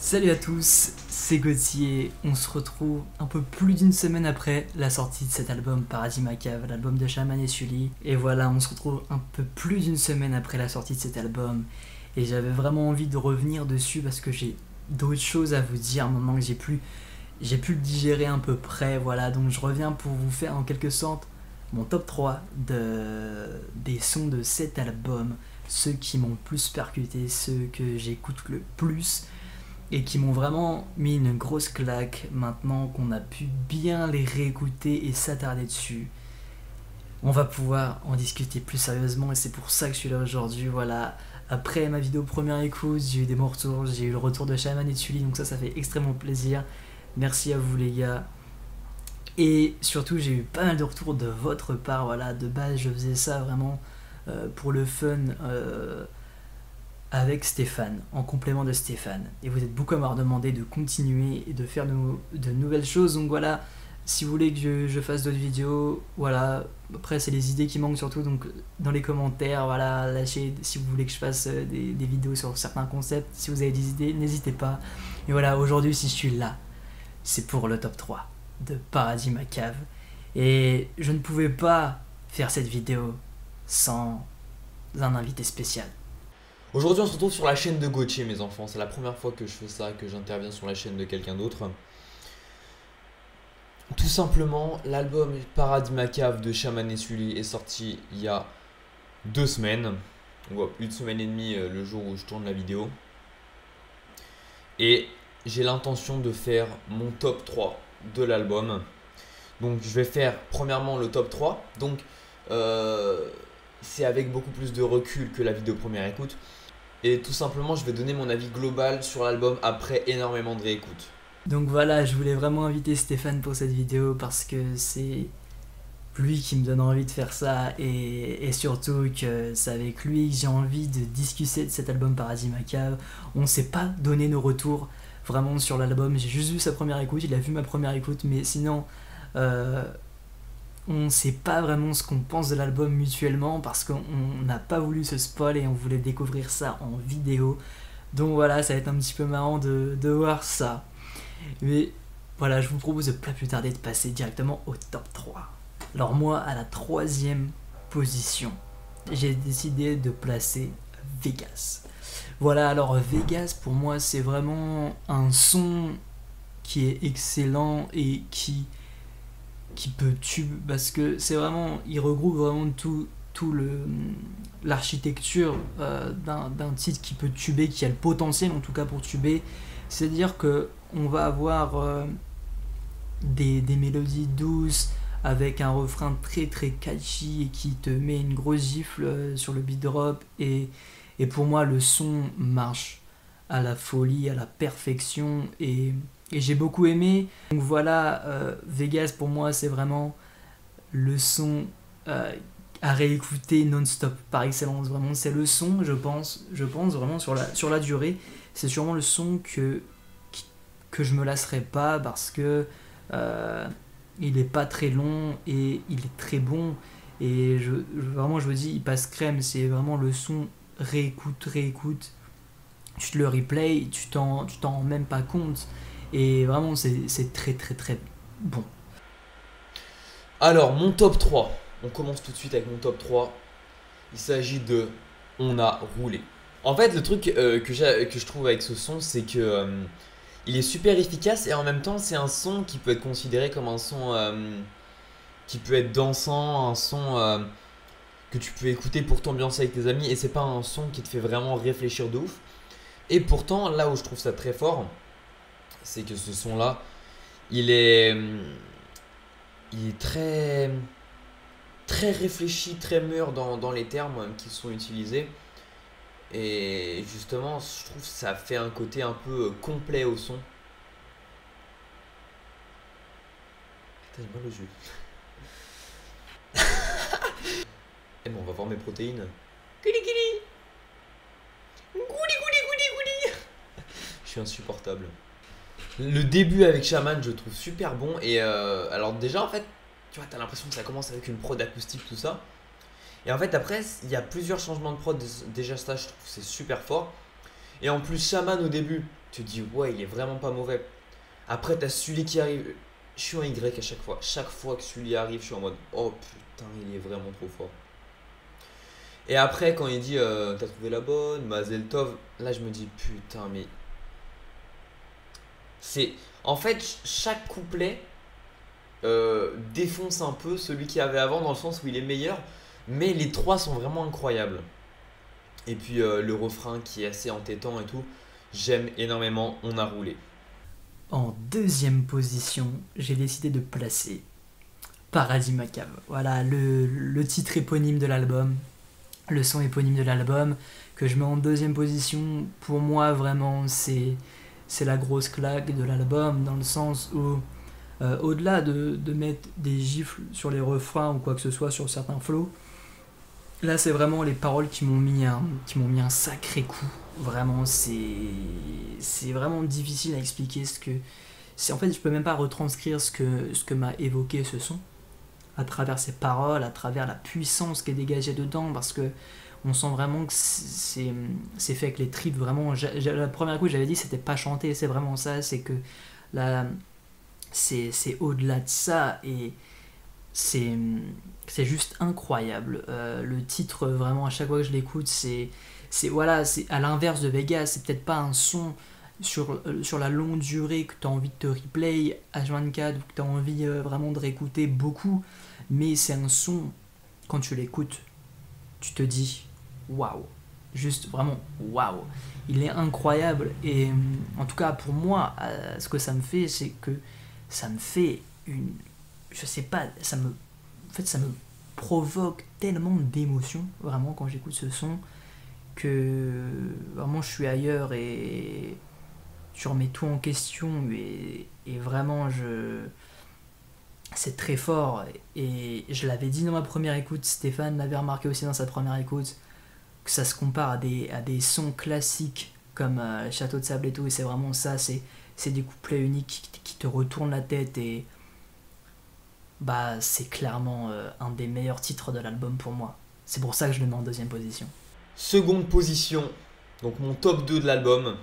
Salut à tous, c'est Gauthier. On se retrouve un peu plus d'une semaine après la sortie de cet album Paradis Macave, l'album de Shaman et Sully. Et voilà, on se retrouve un peu plus d'une semaine après la sortie de cet album. Et j'avais vraiment envie de revenir dessus parce que j'ai d'autres choses à vous dire, maintenant que j'ai pu le digérer à peu près. Voilà, donc je reviens pour vous faire en quelque sorte mon top 3 des sons de cet album. Ceux qui m'ont le plus percuté, ceux que j'écoute le plus et qui m'ont vraiment mis une grosse claque maintenant qu'on a pu bien les réécouter et s'attarder dessus. On va pouvoir en discuter plus sérieusement et c'est pour ça que je suis là aujourd'hui. Voilà, après ma vidéo première écoute, j'ai eu des bons retours, j'ai eu le retour de Shaman et de Sully, donc ça fait extrêmement plaisir. Merci à vous les gars. Et surtout j'ai eu pas mal de retours de votre part. Voilà, de base je faisais ça vraiment pour le fun, avec Stéphane, en complément de Stéphane. Et vous êtes beaucoup à m'avoir demandé de continuer et de faire de nouvelles choses. Donc voilà, si vous voulez que je fasse d'autres vidéos, voilà. Après, c'est les idées qui manquent surtout. Donc dans les commentaires, voilà, lâchez si vous voulez que je fasse des vidéos sur certains concepts. Si vous avez des idées, n'hésitez pas. Et voilà, aujourd'hui, si je suis là, c'est pour le top 3 de Paradis Macave. Et je ne pouvais pas faire cette vidéo sans un invité spécial. Aujourd'hui, on se retrouve sur la chaîne de Gauthier, mes enfants. C'est la première fois que je fais ça, que j'interviens sur la chaîne de quelqu'un d'autre. Tout simplement, l'album Paradis Macave de Shaman et Sully est sorti il y a 2 semaines. Ou une semaine et demie le jour où je tourne la vidéo. Et j'ai l'intention de faire mon top 3 de l'album. Donc je vais faire premièrement le top 3. Donc c'est avec beaucoup plus de recul que la vidéo première écoute. Et tout simplement, je vais donner mon avis global sur l'album après énormément de réécoutes. Donc voilà, je voulais vraiment inviter Stéphane pour cette vidéo parce que c'est lui qui me donne envie de faire ça et surtout que c'est avec lui que j'ai envie de discuter de cet album Paradis Macave. On ne s'est pas donné nos retours vraiment sur l'album, j'ai juste vu sa première écoute, il a vu ma première écoute, mais sinon on ne sait pas vraiment ce qu'on pense de l'album mutuellement parce qu'on n'a pas voulu se spoil et on voulait découvrir ça en vidéo. Donc voilà, ça va être un petit peu marrant de voir ça. Mais voilà, je vous propose de pas plus tarder de passer directement au top 3. Alors moi, à la 3e position, j'ai décidé de placer Vegas. Voilà, alors Vegas pour moi c'est vraiment un son qui est excellent et qui peut tuer parce que c'est vraiment, il regroupe vraiment tout l'architecture d'un titre qui peut tuber, qui a le potentiel en tout cas pour tuber. C'est à dire que on va avoir des mélodies douces avec un refrain très très catchy et qui te met une grosse gifle sur le beat drop et pour moi le son marche à la folie, à la perfection et j'ai beaucoup aimé. Donc voilà, Vegas pour moi c'est vraiment le son à réécouter non-stop par excellence. Vraiment c'est le son, je pense vraiment sur la durée, c'est sûrement le son que je me lasserai pas parce que il est pas très long et il est très bon et vraiment je me dis il passe crème. C'est vraiment le son réécoute, tu te le replay, tu t'en rends même pas compte et vraiment c'est très très très bon. Alors, mon top 3. On commence tout de suite avec mon top 3. Il s'agit de On a roulé. En fait, le truc que je trouve avec ce son, c'est que il est super efficace et en même temps, c'est un son qui peut être considéré comme un son qui peut être dansant, un son que tu peux écouter pour t'ambiancer avec tes amis et c'est pas un son qui te fait vraiment réfléchir de ouf. Et pourtant, là où je trouve ça très fort, c'est que ce son-là, il est très, très réfléchi, très mûr dans les termes qui sont utilisés. Et justement, je trouve que ça fait un côté un peu complet au son. Putain, j'ai mal aux yeux. Eh bon, on va voir mes protéines. Gouli gouli. Gouli gouli gouli gouli. Je suis insupportable. Le début avec Shaman, je trouve super bon. Et alors déjà, en fait, tu vois, t'as l'impression que ça commence avec une prod acoustique, tout ça. Et en fait, après, il y a plusieurs changements de prod. Déjà, ça, je trouve c'est super fort. Et en plus, Shaman au début, Tu te dis, ouais, il est vraiment pas mauvais. Après, t'as Sully qui arrive. Je suis en Y à chaque fois. Chaque fois que Sully arrive, je suis en mode, oh putain, il est vraiment trop fort. Et après, quand il dit, t'as trouvé la bonne, Mazel Tov, là, je me dis, putain, mais. C'est. En fait, chaque couplet défonce un peu celui qu'il y avait avant, dans le sens où il est meilleur. Mais les trois sont vraiment incroyables. Et puis le refrain qui est assez entêtant et tout. J'aime énormément, on a roulé. En deuxième position, j'ai décidé de placer Paradis Macabre. Voilà, le titre éponyme de l'album, le son éponyme de l'album, que je mets en deuxième position. Pour moi, vraiment, c'est la grosse claque de l'album, dans le sens où, au-delà de mettre des gifles sur les refrains ou quoi que ce soit sur certains flows, là, c'est vraiment les paroles qui m'ont mis un sacré coup. Vraiment, c'est vraiment difficile à expliquer ce que. En fait, je peux même pas retranscrire ce que m'a évoqué ce son, à travers ses paroles, à travers la puissance qui est dégagée dedans, parce que on sent vraiment que c'est fait avec les tripes. Vraiment, la première écoute, j'avais dit que c'était pas chanté, c'est vraiment ça, c'est que là, c'est au-delà de ça, et c'est juste incroyable. Le titre, vraiment, à chaque fois que je l'écoute, voilà, c'est à l'inverse de Vegas. C'est peut-être pas un son sur la longue durée que tu as envie de te replay H24 ou que tu as envie vraiment de réécouter beaucoup, mais c'est un son, quand tu l'écoutes, tu te dis waouh, juste vraiment waouh, il est incroyable. Et en tout cas, pour moi, ce que ça me fait, c'est que ça me fait je sais pas, ça me provoque tellement d'émotions, vraiment, quand j'écoute ce son, que vraiment je suis ailleurs, et je remets tout en question, et vraiment c'est très fort. Et je l'avais dit dans ma première écoute, Stéphane l'avait remarqué aussi dans sa première écoute, que ça se compare à des sons classiques comme Château de Sable et tout, et c'est vraiment ça, c'est des couplets uniques qui te retournent la tête, et bah c'est clairement un des meilleurs titres de l'album pour moi. C'est pour ça que je le mets en deuxième position. Seconde position, donc mon top 2 de l'album,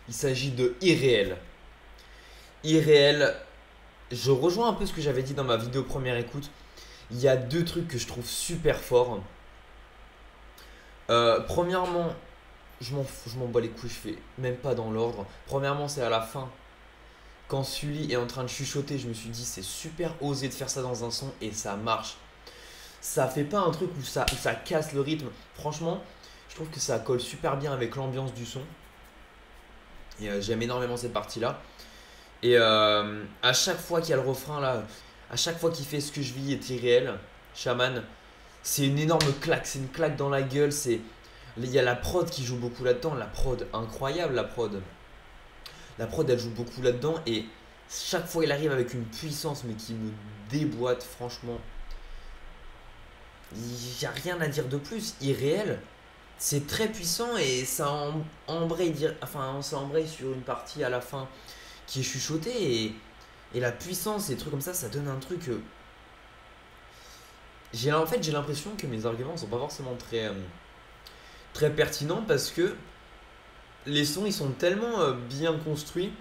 il s'agit de Irréel. Irréel, je rejoins un peu ce que j'avais dit dans ma vidéo première écoute. Il y a deux trucs que je trouve super forts. Premièrement, je m'en bats les couilles, je fais même pas dans l'ordre. Premièrement, c'est à la fin. Quand Sully est en train de chuchoter, je me suis dit c'est super osé de faire ça dans un son, et ça marche. Ça fait pas un truc où ça casse le rythme. Franchement, je trouve que ça colle super bien avec l'ambiance du son. Et j'aime énormément cette partie-là. Et à chaque fois qu'il y a le refrain là, à chaque fois qu'il fait ce que je vis est irréel, Shaman, c'est une énorme claque, c'est une claque dans la gueule. Il y a la prod qui joue beaucoup là-dedans, la prod incroyable, la prod. La prod elle joue beaucoup là-dedans, et chaque fois il arrive avec une puissance mais qui me déboîte, franchement. Il n'y a rien à dire de plus, irréel. C'est très puissant, et ça embraye sur une partie à la fin qui est chuchotée, et la puissance et des trucs comme ça donne un truc. En fait, j'ai l'impression que mes arguments sont pas forcément très pertinents, parce que les sons ils sont tellement bien construits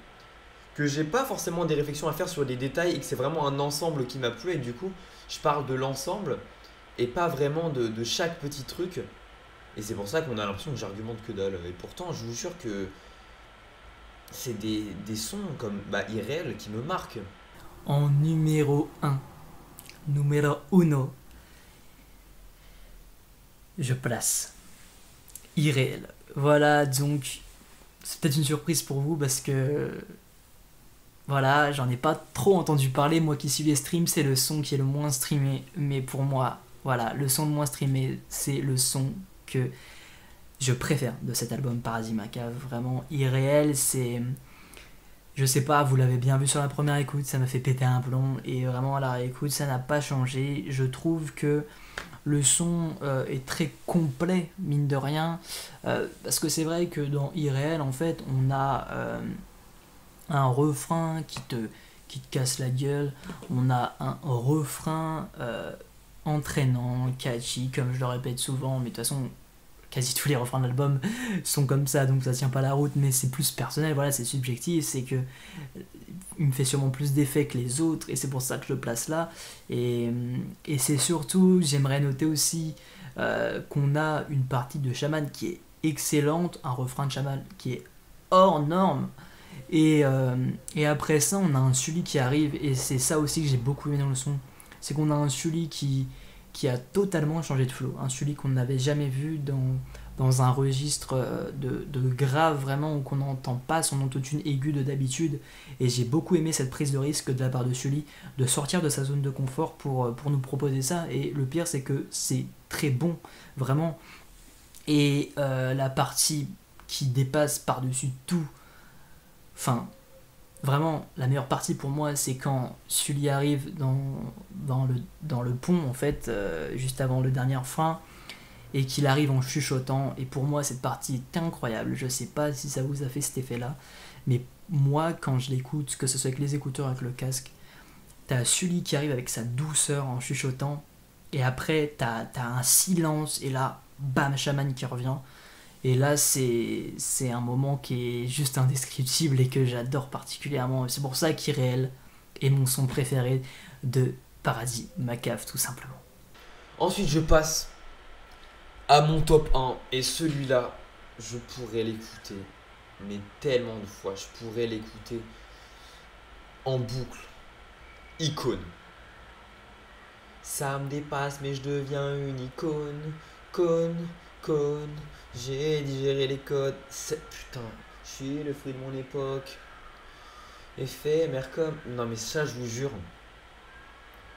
que j'ai pas forcément des réflexions à faire sur des détails, et que c'est vraiment un ensemble qui m'a plu, et du coup je parle de l'ensemble et pas vraiment de chaque petit truc, et c'est pour ça qu'on a l'impression que j'argumente que dalle. Et pourtant je vous jure que c'est des sons comme Irréel qui me marquent. En numéro 1, numéro uno, je place Irréel. Voilà, donc c'est peut-être une surprise pour vous, parce que voilà, j'en ai pas trop entendu parler. Moi qui suis les streams, c'est le son qui est le moins streamé, mais pour moi, voilà, le son le moins streamé, c'est le son que je préfère de cet album Paradis Macabre. Vraiment, Irréel, c'est... Je sais pas, vous l'avez bien vu sur la première écoute, ça m'a fait péter un plomb, et vraiment à la réécoute, ça n'a pas changé. Je trouve que le son est très complet, mine de rien, parce que c'est vrai que dans Irréel, en fait, on a un refrain qui te casse la gueule, on a un refrain entraînant, catchy, comme je le répète souvent, mais de toute façon, quasi tous les refrains de l'album sont comme ça, donc ça tient pas la route, mais c'est plus personnel, voilà, c'est subjectif, c'est que il me fait sûrement plus d'effet que les autres, et c'est pour ça que je le place là. Et c'est surtout, j'aimerais noter aussi qu'on a une partie de Shaman qui est excellente, un refrain de Shaman qui est hors norme. Et après ça, on a un Sully qui arrive, et c'est ça aussi que j'ai beaucoup aimé dans le son. C'est qu'on a un Sully qui a totalement changé de flow. Un Sully qu'on n'avait jamais vu dans un registre de grave, vraiment, où qu'on n'entend pas son autotune aigu de d'habitude. Et j'ai beaucoup aimé cette prise de risque de la part de Sully, de sortir de sa zone de confort pour nous proposer ça. Et le pire, c'est que c'est très bon, vraiment. Et la partie qui dépasse par-dessus tout, enfin, vraiment, la meilleure partie pour moi, c'est quand Sully arrive dans le pont, en fait, juste avant le dernier frein, et qu'il arrive en chuchotant. Et pour moi, cette partie est incroyable. Je sais pas si ça vous a fait cet effet-là, mais moi, quand je l'écoute, que ce soit avec les écouteurs, avec le casque, t'as Sully qui arrive avec sa douceur en chuchotant, et après, t'as un silence, et là, bam, Shaman qui revient. Et là, c'est un moment qui est juste indescriptible et que j'adore particulièrement. C'est pour ça qu'Irréel est mon son préféré de Paradis Macave, tout simplement. Ensuite, je passe à mon top 1. Et celui-là, je pourrais l'écouter, mais tellement de fois. Je pourrais l'écouter en boucle. Icône. Ça me dépasse, mais je deviens une icône. Cône. J'ai digéré les codes. Putain, je suis le fruit de mon époque. Éphémère comme. Non, mais ça, je vous jure.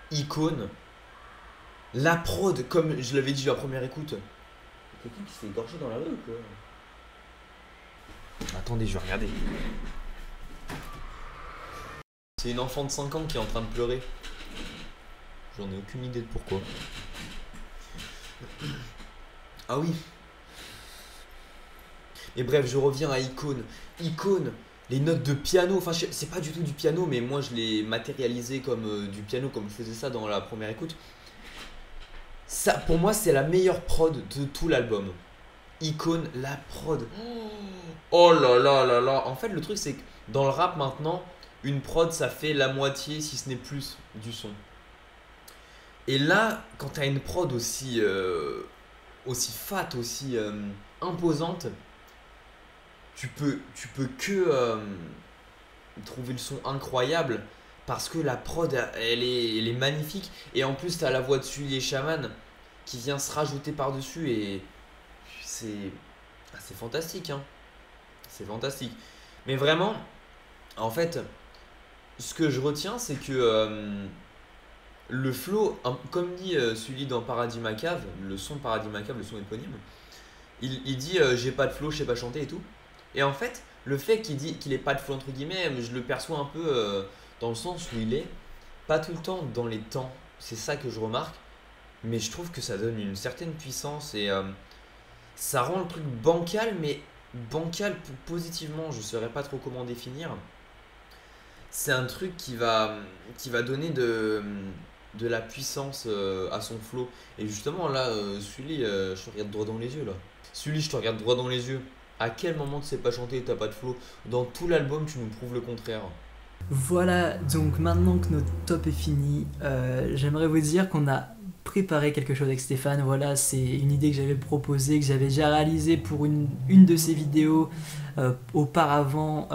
Icône. La prod, comme je l'avais dit à la première écoute. Quelqu'un qui se fait égorger dans la rue ou quoi? Attendez, je vais regarder. C'est une enfant de 5 ans qui est en train de pleurer. J'en ai aucune idée de pourquoi. Ah oui. Et bref, je reviens à Icône. Icône, les notes de piano, enfin c'est pas du tout du piano, mais moi je l'ai matérialisé comme du piano, comme je faisais ça dans la première écoute. Ça, pour moi, c'est la meilleure prod de tout l'album. Icône, la prod. Oh là là là là. En fait, le truc, c'est que dans le rap maintenant, une prod, ça fait la moitié, si ce n'est plus, du son. Et là, quand t'as une prod aussi fat, aussi imposante, tu peux que trouver le son incroyable parce que la prod elle est magnifique, et en plus t'as la voix de Sully et Shaman qui vient se rajouter par dessus, et c'est fantastique, hein. C'est fantastique. Mais vraiment, en fait, ce que je retiens, c'est que le flow, comme dit Sully dans Paradis Macave, le son Paradis Macave, le son éponyme, il dit j'ai pas de flow, je sais pas chanter et tout. Et en fait, le fait qu'il dit qu'il ait pas de flow entre guillemets, je le perçois un peu dans le sens où il est pas tout le temps dans les temps. C'est ça que je remarque, mais je trouve que ça donne une certaine puissance, et ça rend le truc bancal, mais bancal positivement, je saurais pas trop comment définir. C'est un truc qui va donner de la puissance à son flow. Et justement là, Sully, je te regarde droit dans les yeux là. Sully, je te regarde droit dans les yeux. À quel moment tu sais pas chanter et t'as pas de flow? Dans tout l'album, tu nous prouves le contraire. Voilà, donc maintenant que notre top est fini, j'aimerais vous dire qu'on a préparé quelque chose avec Stéphane. Voilà, c'est une idée que j'avais proposée, que j'avais déjà réalisée pour une de ses vidéos auparavant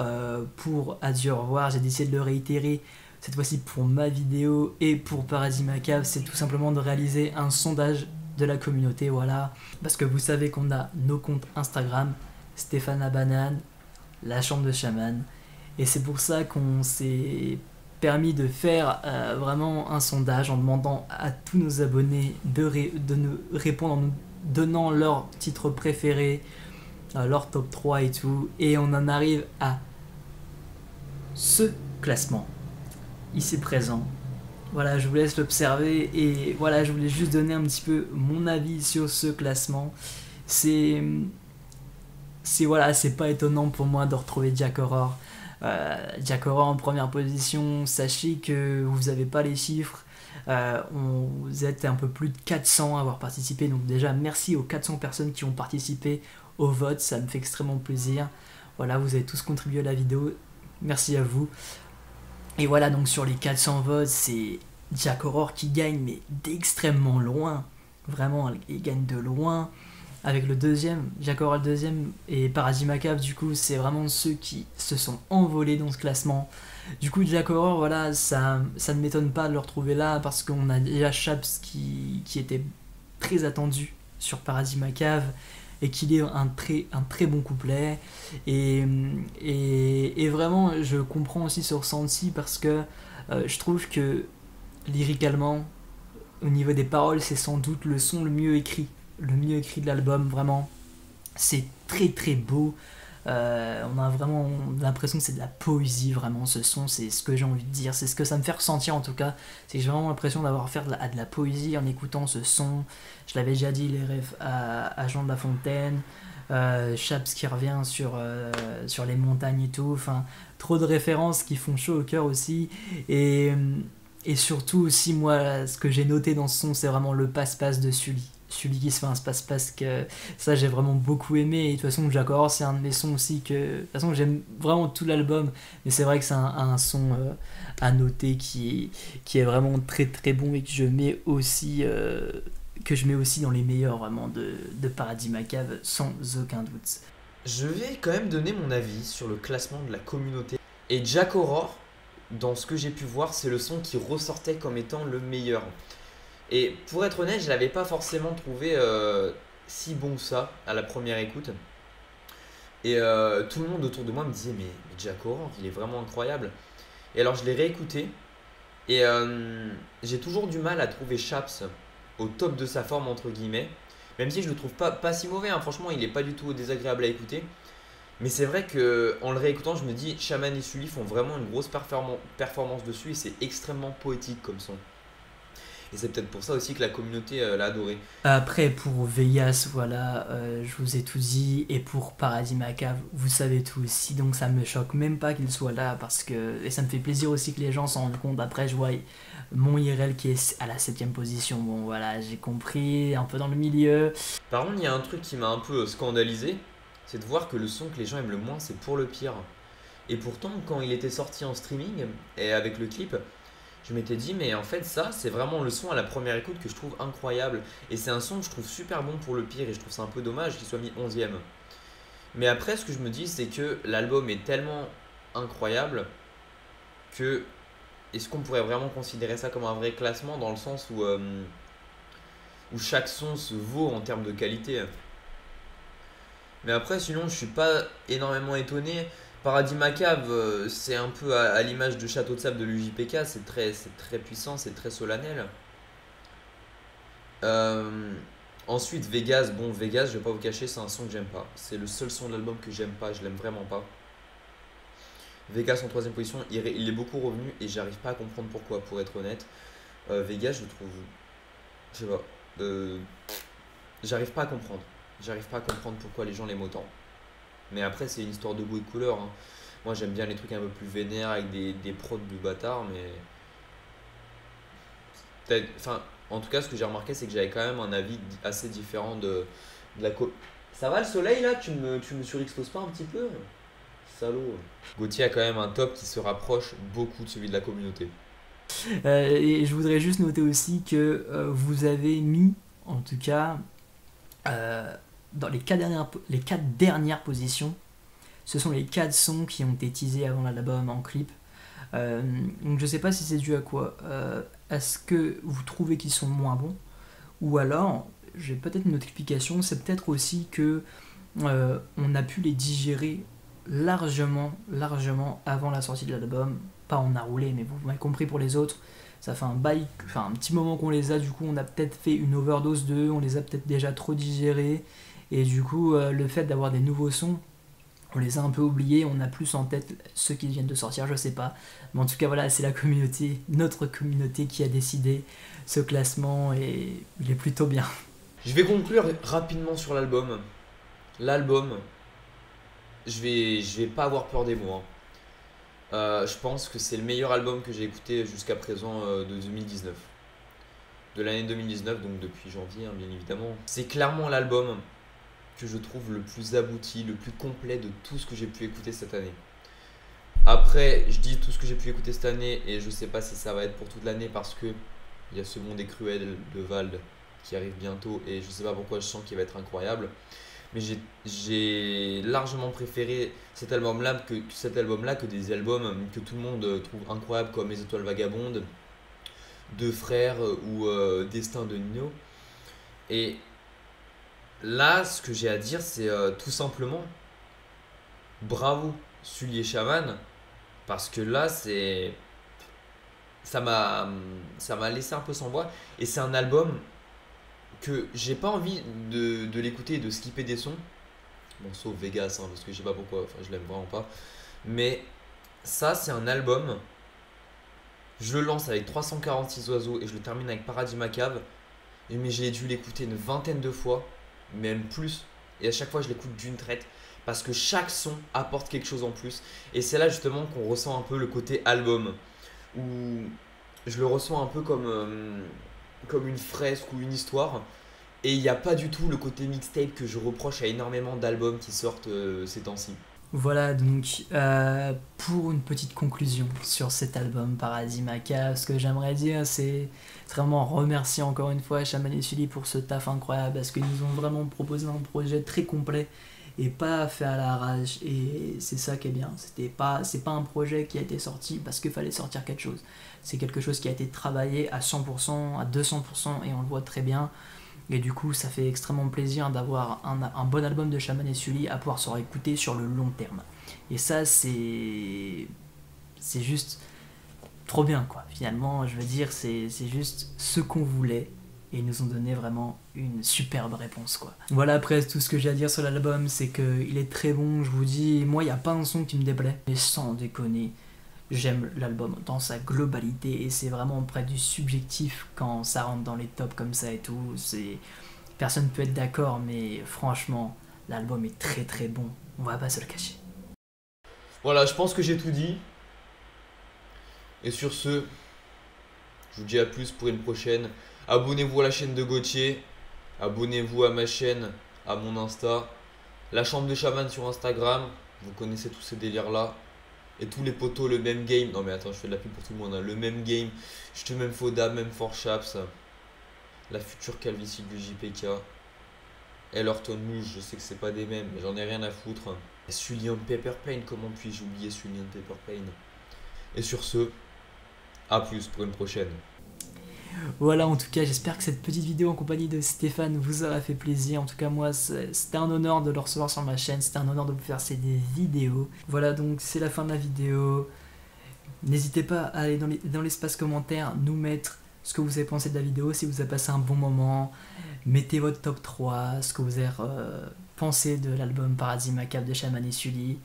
pour Adieu au revoir. J'ai décidé de le réitérer cette fois-ci pour ma vidéo et pour Paradis Macave. C'est tout simplement de réaliser un sondage de la communauté, voilà, parce que vous savez qu'on a nos comptes Instagram, Stéphane la banane, la chambre de Shaman, et c'est pour ça qu'on s'est permis de faire vraiment un sondage en demandant à tous nos abonnés de nous répondre en nous donnant leur titre préféré, leur top 3 et tout, et on en arrive à ce classement ici présent. Voilà, je vous laisse l'observer, et voilà, je voulais juste donner un petit peu mon avis sur ce classement. C'est voilà, c'est pas étonnant pour moi de retrouver Jack Horror. Jack Horror en première position. Sachez que vous n'avez pas les chiffres, Vous êtes un peu plus de 400 à avoir participé, donc déjà merci aux 400 personnes qui ont participé au vote, ça me fait extrêmement plaisir. Voilà, vous avez tous contribué à la vidéo, merci à vous. Et voilà, donc sur les 400 votes, c'est Jack Aurore qui gagne, mais d'extrêmement loin. Vraiment, il gagne de loin. Avec le deuxième, Jack Aurore le deuxième et Paradis Macabre, du coup, c'est vraiment ceux qui se sont envolés dans ce classement. Du coup, Jack Aurore, voilà, ça ne m'étonne pas de le retrouver là parce qu'on a déjà Chaps qui était très attendu sur Paradis Macabre et qu'il est un très bon couplet. Et vraiment, je comprends aussi ce ressenti parce que je trouve que lyricalement, au niveau des paroles, c'est sans doute le son le mieux écrit de l'album, vraiment. C'est très beau. On a vraiment l'impression que c'est de la poésie, vraiment, ce son, c'est ce que j'ai envie de dire, c'est ce que ça me fait ressentir en tout cas, c'est que j'ai vraiment l'impression d'avoir affaire à de la poésie en écoutant ce son. Je l'avais déjà dit, les refs à Jean de La Fontaine, Chaps qui revient sur les montagnes et tout, enfin, trop de références qui font chaud au cœur aussi, et surtout aussi, moi, ce que j'ai noté dans ce son, c'est vraiment le passe-passe de Sully. Sully qui se fait un passe-passe, que ça j'ai vraiment beaucoup aimé. Et de toute façon, Jack Aurore, c'est un de mes sons aussi que. De toute façon, j'aime vraiment tout l'album, mais c'est vrai que c'est un son à noter qui est vraiment très bon et que je mets aussi dans les meilleurs vraiment de Paradis Macabre, sans aucun doute. Je vais quand même donner mon avis sur le classement de la communauté. Et Jack Aurore, dans ce que j'ai pu voir, c'est le son qui ressortait comme étant le meilleur. Et pour être honnête, je l'avais pas forcément trouvé si bon que ça à la première écoute. Et tout le monde autour de moi me disait mais Jack Aurore, il est vraiment incroyable. Et alors je l'ai réécouté et j'ai toujours du mal à trouver Chaps au top de sa forme entre guillemets. Même si je le trouve pas si mauvais, hein. Franchement il est pas du tout désagréable à écouter. Mais c'est vrai que en le réécoutant je me dis Shaman et Sully font vraiment une grosse performance dessus et c'est extrêmement poétique comme son. Et c'est peut-être pour ça aussi que la communauté l'a adoré. Après, pour Vegas, voilà, je vous ai tout dit. Et pour Paradis Macabre, vous savez tout aussi. Donc ça me choque même pas qu'il soit là. Et ça me fait plaisir aussi que les gens s'en rendent compte. Après, je vois mon IRL qui est à la 7ème position. Bon, voilà, j'ai compris, un peu dans le milieu. Par contre, il y a un truc qui m'a un peu scandalisé. C'est de voir que le son que les gens aiment le moins, c'est Pour le pire. Et pourtant, quand il était sorti en streaming, et avec le clip, je m'étais dit mais en fait ça c'est vraiment le son à la première écoute que je trouve incroyable et c'est un son que je trouve super bon pour le pire et je trouve ça un peu dommage qu'il soit mis 11ème. Mais après ce que je me dis c'est que l'album est tellement incroyable que est-ce qu'on pourrait vraiment considérer ça comme un vrai classement dans le sens où chaque son se vaut en termes de qualité. Mais après sinon je suis pas énormément étonné. Paradis Macabre, c'est un peu à l'image de Château de Sable de l'UJPK, c'est très puissant, c'est très solennel. Ensuite, Vegas, bon, Vegas, je vais pas vous cacher, c'est un son que j'aime pas. C'est le seul son de l'album que j'aime pas, je l'aime vraiment pas. Vegas en 3ème position, il est beaucoup revenu et j'arrive pas à comprendre pourquoi, pour être honnête. Vegas, je trouve. Je sais pas. J'arrive pas à comprendre. J'arrive pas à comprendre pourquoi les gens l'aiment autant. Mais après, c'est une histoire de goût et de couleur, hein. Moi, j'aime bien les trucs un peu plus vénères avec des prods du bâtard, mais. Enfin, en tout cas, ce que j'ai remarqué, c'est que j'avais quand même un avis assez différent de la Ça va le soleil là? Tu me surexposes pas un petit peu? Salaud. Gauthier a quand même un top qui se rapproche beaucoup de celui de la communauté. Et je voudrais juste noter aussi que vous avez mis, en tout cas, dans les 4 dernières positions, ce sont les 4 sons qui ont été teasés avant l'album en clip. Donc je sais pas si c'est dû à quoi. Est-ce que vous trouvez qu'ils sont moins bons? Ou alors, j'ai peut-être une autre explication, c'est peut-être aussi que on a pu les digérer largement avant la sortie de l'album. Pas on a roulé, mais vous m'avez compris pour les autres. Ça fait un petit moment qu'on les a, du coup on a peut-être fait une overdose d'eux, on les a peut-être déjà trop digérés. Et du coup, le fait d'avoir des nouveaux sons, on les a un peu oubliés, on a plus en tête ceux qui viennent de sortir, je sais pas. Mais en tout cas, voilà, c'est la communauté, notre communauté qui a décidé ce classement et il est plutôt bien. Je vais conclure rapidement sur l'album. L'album, je vais pas avoir peur des mots, hein. Je pense que c'est le meilleur album que j'ai écouté jusqu'à présent de 2019. de l'année 2019, donc depuis janvier, hein, bien évidemment. C'est clairement l'album que je trouve le plus abouti, le plus complet de tout ce que j'ai pu écouter cette année. Après, je dis tout ce que j'ai pu écouter cette année et je sais pas si ça va être pour toute l'année parce que il y a Ce Monde est cruel de Vald qui arrive bientôt et je sais pas pourquoi je sens qu'il va être incroyable. Mais j'ai largement préféré cet album-là que des albums que tout le monde trouve incroyables comme Les Étoiles Vagabondes, Deux Frères ou Destin de Nino. Et là, ce que j'ai à dire, c'est tout simplement bravo Sully et Chaman parce que là, ça m'a ça m'a laissé un peu sans voix et c'est un album que j'ai pas envie de l'écouter et de skipper des sons. Bon, sauf Vegas, hein, parce que je sais pas pourquoi, enfin je l'aime vraiment pas. Mais ça, c'est un album, je le lance avec 346 oiseaux et je le termine avec Paradis Macave. Mais j'ai dû l'écouter une vingtaine de fois, même plus. Et à chaque fois, je l'écoute d'une traite. Parce que chaque son apporte quelque chose en plus. Et c'est là justement qu'on ressent un peu le côté album. Où je le ressens un peu comme une fresque ou une histoire. Et il n'y a pas du tout le côté mixtape que je reproche à énormément d'albums qui sortent ces temps-ci. Voilà donc pour une petite conclusion sur cet album Paradis Macave, ce que j'aimerais dire c'est vraiment remercier encore une fois Shaman et Sully pour ce taf incroyable parce qu'ils nous ont vraiment proposé un projet très complet et pas fait à l'arrache et c'est ça qui est bien. C'est pas un projet qui a été sorti parce qu'il fallait sortir quelque chose. C'est quelque chose qui a été travaillé à 100%, à 200% et on le voit très bien. Et du coup, ça fait extrêmement plaisir d'avoir un bon album de Shaman et Sully à pouvoir se réécouter sur le long terme. Et ça, c'est juste trop bien, quoi. Finalement, je veux dire, c'est juste ce qu'on voulait. Et ils nous ont donné vraiment une superbe réponse, quoi. Voilà, après, tout ce que j'ai à dire sur l'album, c'est qu'il est très bon, je vous dis. Moi, il n'y a pas un son qui me déplaît. Mais sans déconner, j'aime l'album dans sa globalité et c'est vraiment près du subjectif quand ça rentre dans les tops comme ça et tout. Personne peut être d'accord, mais franchement, l'album est très très bon. On va pas se le cacher. Voilà, je pense que j'ai tout dit. Et sur ce, je vous dis à plus pour une prochaine. Abonnez-vous à la chaîne de Gauthier. Abonnez-vous à ma chaîne, à mon Insta. La chambre de Chaman sur Instagram. Vous connaissez tous ces délires là. Et tous les potos, le même game. Non mais attends, je fais de la pub pour tout le monde. Hein. Le même game. Je te même Foda, même Forchaps. La future calvitie du JPK. Ellerton Mouche, je sais que c'est pas des mêmes, mais j'en ai rien à foutre. Sullian Pepperpain, comment puis-je oublier Sullian Pepperpain? Et sur ce, à plus pour une prochaine. Voilà, en tout cas, j'espère que cette petite vidéo en compagnie de Stéphane vous aura fait plaisir. En tout cas, moi, c'était un honneur de le recevoir sur ma chaîne. C'était un honneur de vous faire ces vidéos. Voilà, donc c'est la fin de la vidéo. N'hésitez pas à aller dans l'espace commentaire, nous mettre ce que vous avez pensé de la vidéo, si vous avez passé un bon moment. Mettez votre top 3, ce que vous avez pensé de l'album Paradis Macave de Shaman et Sully.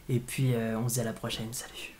Et puis, on se dit à la prochaine. Salut!